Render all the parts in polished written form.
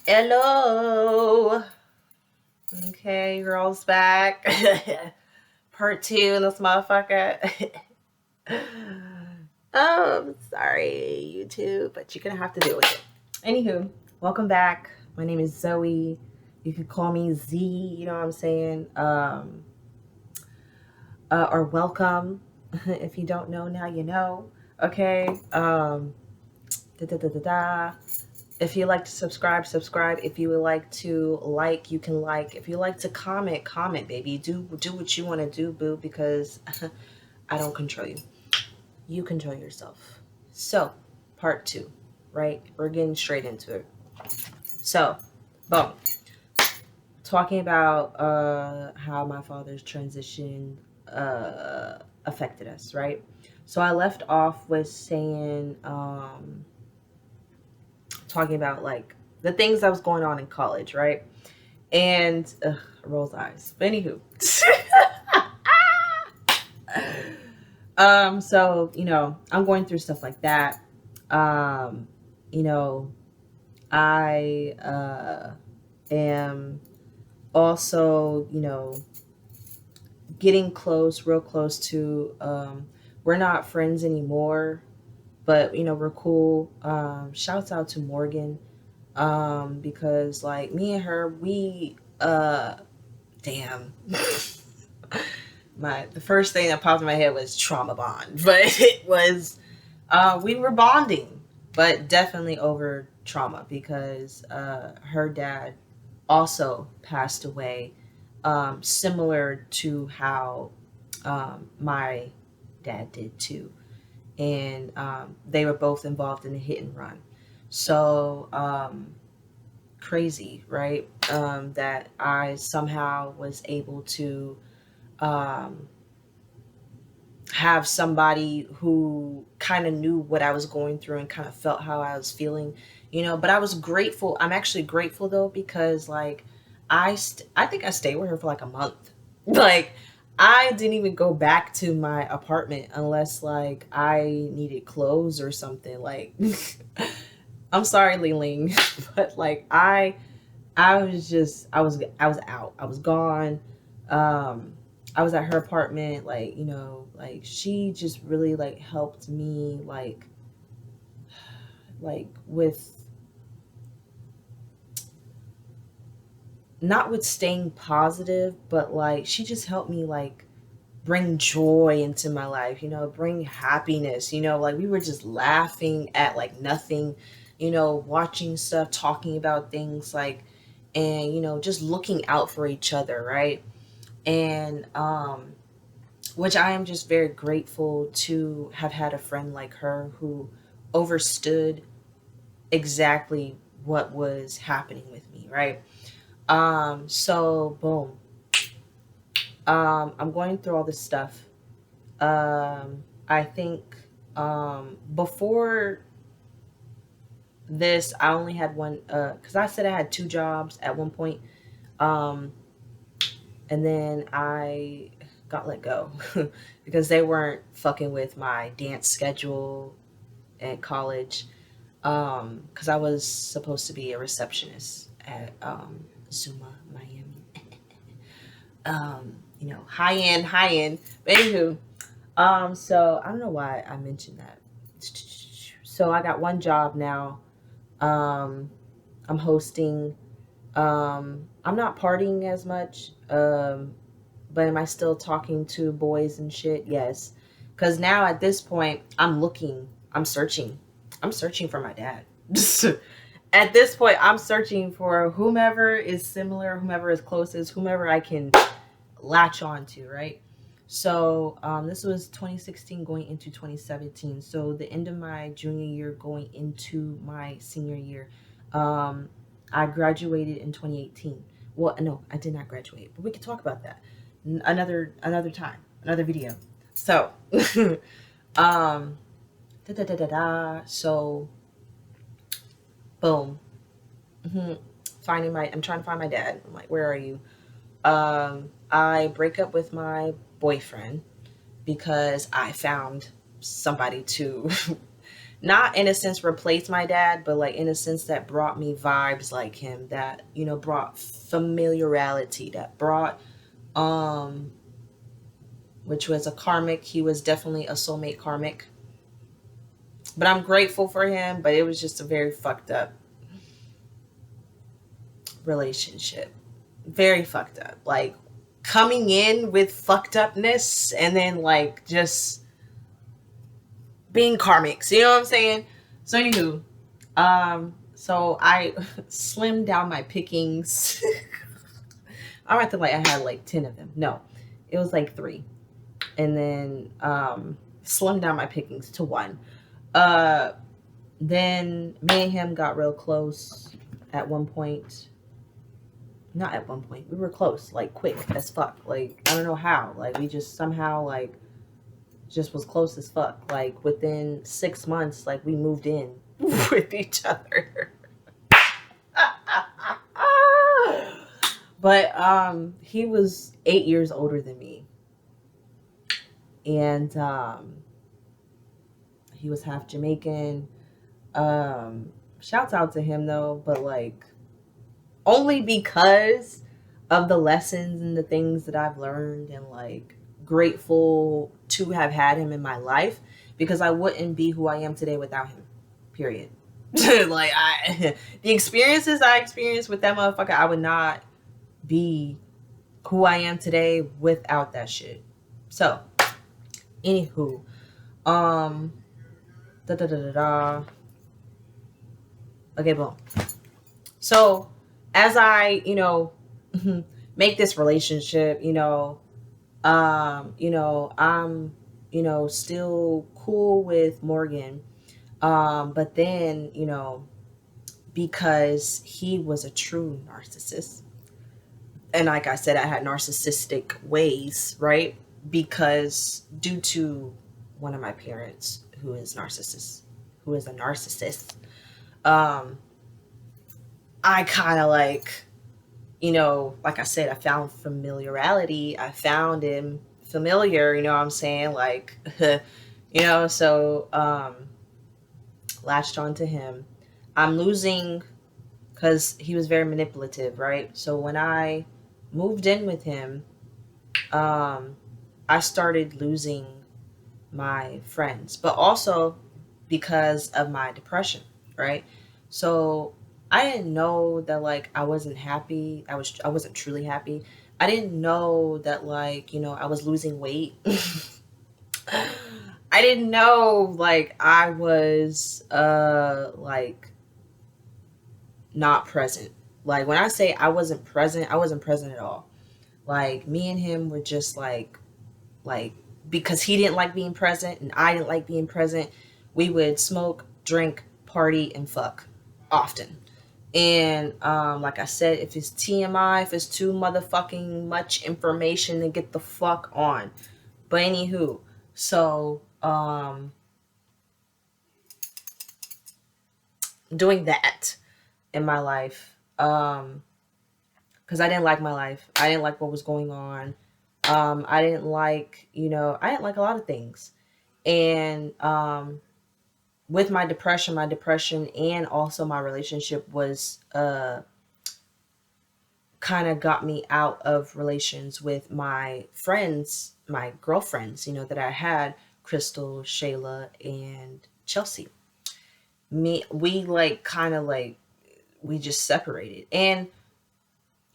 Hello. Okay, girls back. Part 2 in this motherfucker. I'm sorry, YouTube, but you're gonna have to deal with it. Anywho, welcome back. My name is Zoe. You can call me Z, you know what I'm saying? Or welcome. If you don't know, now you know. Okay. Da da da da da. If you like to subscribe, subscribe. If you would like to like, you can like. If you like to comment, comment, baby. Do what you want to do, boo, because I don't control you. You control yourself. So, part 2, right? We're getting straight into it. So, boom. Talking about how my father's transition affected us, right? So I left off with saying talking about like the things that was going on in college, right? And rolls eyes. But anywho, so I'm going through stuff like that. Um, you know, I am also getting close, real close to. We're not friends anymore, but we're cool. Shouts out to Morgan, because like me and her, we damn. The first thing that popped in my head was trauma bond, but it was we were bonding, but definitely over trauma because her dad also passed away, similar to how my dad did too, and they were both involved in a hit and run. So crazy, right? That I somehow was able to um, have somebody who kind of knew what I was going through and kind of felt how I was feeling, But I was grateful. I'm actually grateful though because like I think I stayed with her for like a month. Like I didn't even go back to my apartment unless like I needed clothes or something. Like I'm sorry, Ling Ling, but like I was just I was out. I was gone. Um I was at her apartment, like, like she just really like helped me like with not with staying positive, but like she just helped me like bring joy into my life, bring happiness, like we were just laughing at like nothing, watching stuff, talking about things like and just looking out for each other, right? And which I am just very grateful to have had a friend like her who overstood exactly what was happening with me, right? So boom. I'm going through all this stuff. I think before this I only had one because I said I had two jobs at one point. Um and then I got let go because they weren't fucking with my dance schedule at college. Because I was supposed to be a receptionist at Zuma, Miami. High end, high end. But anywho, so I don't know why I mentioned that. So I got one job now. Um, I'm hosting. I'm not partying as much. But am I still talking to boys and shit? Yes. Because now at this point, I'm searching for my dad. At this point, I'm searching for whomever is similar, whomever is closest, whomever I can latch on to, right? So this was 2016 going into 2017. So the end of my junior year going into my senior year. Um, I graduated in 2018. Well, no, I did not graduate, but we could talk about that another time, another video. So, um, da da da da da. So, boom. hmm I'm trying to find my dad. I'm like, where are you? I break up with my boyfriend because I found somebody to not in a sense replace my dad, but like in a sense that brought me vibes like him, that, you know, brought familiarity, that brought, um, which was a karmic. He was definitely a soulmate karmic. But I'm grateful for him, but it was just a very fucked up relationship. Very fucked up. Like coming in with fucked upness and then like just being karmics. You know what I'm saying? So anywho, so I slimmed down my pickings. I don't think like I had like 10 of them. No, it was like 3. And then slimmed down my pickings to 1. Uh then me and him got real close at one point. Not at one point. We were close, like quick as fuck. Like I don't know how. Like we just somehow like just was close as fuck. Like within 6 months, like we moved in with each other. But he was 8 years older than me. And he was half Jamaican. Shouts out to him though, but like only because of the lessons and the things that I've learned, and like grateful to have had him in my life, because I wouldn't be who I am today without him. Period. Like the experiences I experienced with that motherfucker, I would not be who I am today without that shit. So, anywho, um, da da da da da. Okay, boom. So, as I, make this relationship, I'm, still cool with Morgan. But then, because he was a true narcissist, and like I said, I had narcissistic ways, right? Because due to one of my parents who is a narcissist, um, I kind of like, like I said, I found familiarity. I found him familiar, you know what I'm saying? Like, so latched onto him. I'm losing because he was very manipulative, right? So when I moved in with him, um, I started losing my friends, but also because of my depression, right? So I didn't know that like I wasn't happy. I wasn't truly happy. I didn't know that like, I was losing weight. I didn't know like I was like not present. Like when I say I wasn't present at all. Like me and him were just like because he didn't like being present and I didn't like being present, we would smoke, drink, party, and fuck often. And like I said, if it's TMI, if it's too motherfucking much information, then get the fuck on. But anywho, so doing that in my life, because I didn't like my life. I didn't like what was going on. I didn't like, I didn't like a lot of things. And with my depression and also my relationship was kind of got me out of relations with my friends, my girlfriends, that I had, Crystal, Shayla, and Chelsea. We like kind of like we just separated. And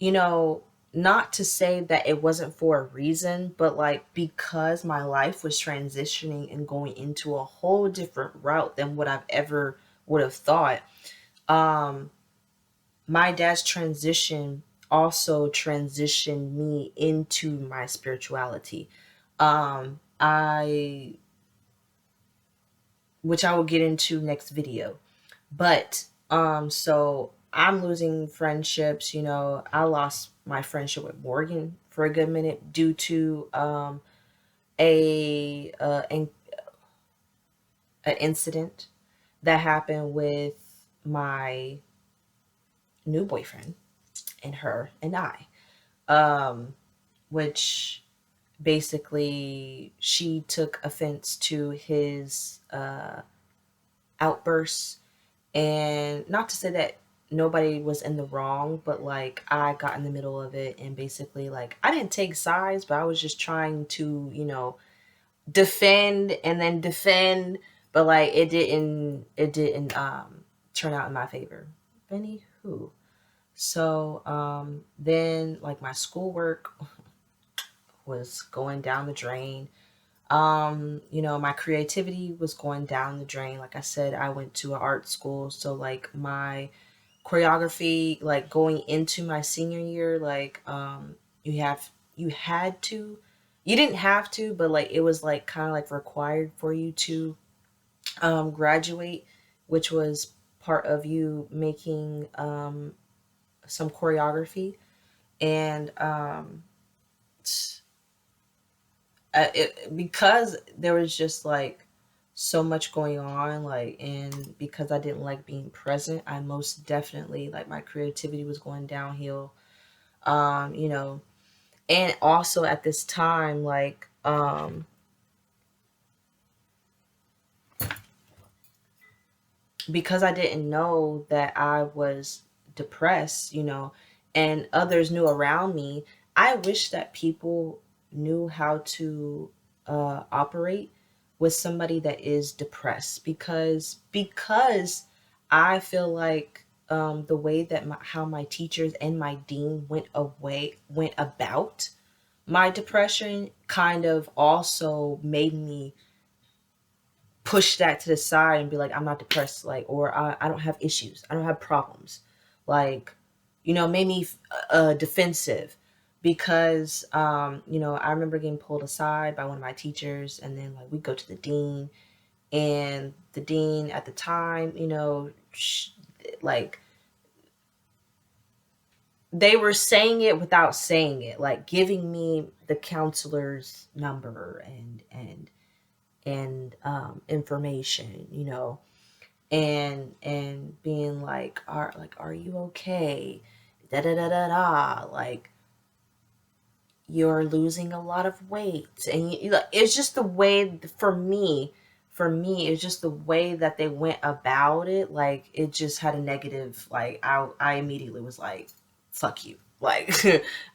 you know, not to say that it wasn't for a reason, but like because my life was transitioning and going into a whole different route than what I've ever would have thought. Um, my dad's transition also transitioned me into my spirituality. I which I will get into next video. But so I'm losing friendships, I lost my friendship with Morgan for a good minute due to a an incident that happened with my new boyfriend and her and I. Which basically she took offense to his outbursts. And not to say that nobody was in the wrong, but like I got in the middle of it, and basically like I didn't take sides, but I was just trying to, defend and then defend, but like it didn't turn out in my favor. Anywho, so then like my schoolwork was going down the drain. My creativity was going down the drain. Like I said, I went to an art school, so like my choreography, like going into my senior year, like you had to, you didn't have to, but like it was like kind of like required for you to graduate, which was part of you making some choreography. And because there was just like so much going on, like, and because I didn't like being present, I most definitely, like, my creativity was going downhill. um you know and also at this time, like, because I didn't know that I was depressed, and others knew around me. I wish that people knew how to operate with somebody that is depressed, because I feel like the way that how my teachers and my dean went about my depression kind of also made me push that to the side and be like, I'm not depressed, like, or I don't have issues, I don't have problems, like, made me defensive, because I remember getting pulled aside by one of my teachers, and then like we go to the dean, and the dean at the time, like, they were saying it without saying it, like giving me the counselor's number and information, and being like, are you okay? Da da da da da. Like, you're losing a lot of weight, and like, it's just the way, for me, it's just the way that they went about it. Like, it just had a negative. Like, I immediately was like, fuck you. Like,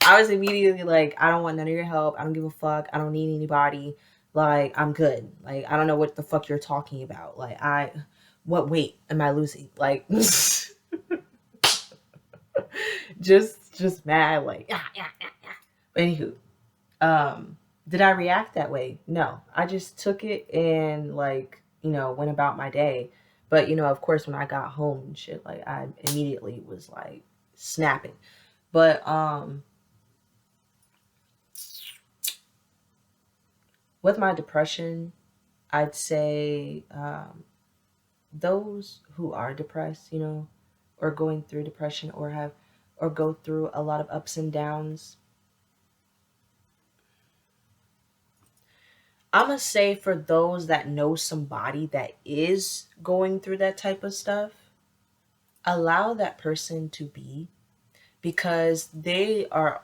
I was immediately like, I don't want none of your help. I don't give a fuck. I don't need anybody. Like, I'm good. Like, I don't know what the fuck you're talking about. Like, what weight am I losing? Like, just mad. Like, yeah, yeah, yeah, yeah. Anywho, um, did I react that way? No. I just took it and, like, went about my day. But, of course, when I got home and shit, like, I immediately was like snapping. But with my depression, I'd say those who are depressed, or going through depression, or go through a lot of ups and downs, I'm gonna say, for those that know somebody that is going through that type of stuff, allow that person to be, because they are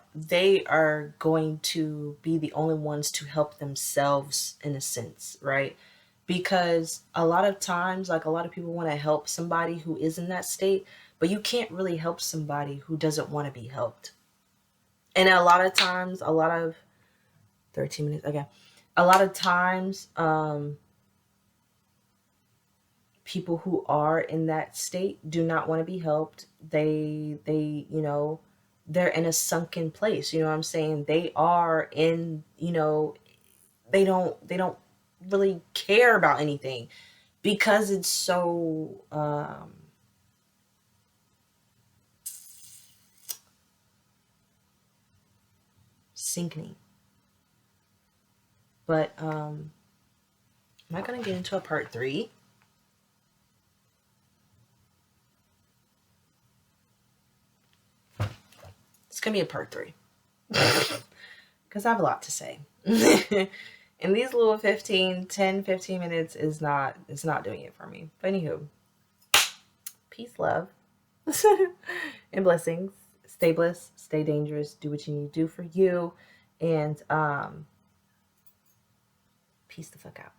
going to be the only ones to help themselves, in a sense, right? Because a lot of times, like, a lot of people want to help somebody who is in that state, but you can't really help somebody who doesn't want to be helped. And a lot of times, a lot of 13 minutes, okay, a lot of times, people who are in that state do not want to be helped. They're in a sunken place. You know what I'm saying? They are in, they don't really care about anything, because it's so sinking. But am I gonna get into a part three? It's gonna be a part three. Because I have a lot to say. And these little 10, 15 minutes it's not doing it for me. But anywho, peace, love, and blessings. Stay blessed, stay dangerous, do what you need to do for you, and peace the fuck out.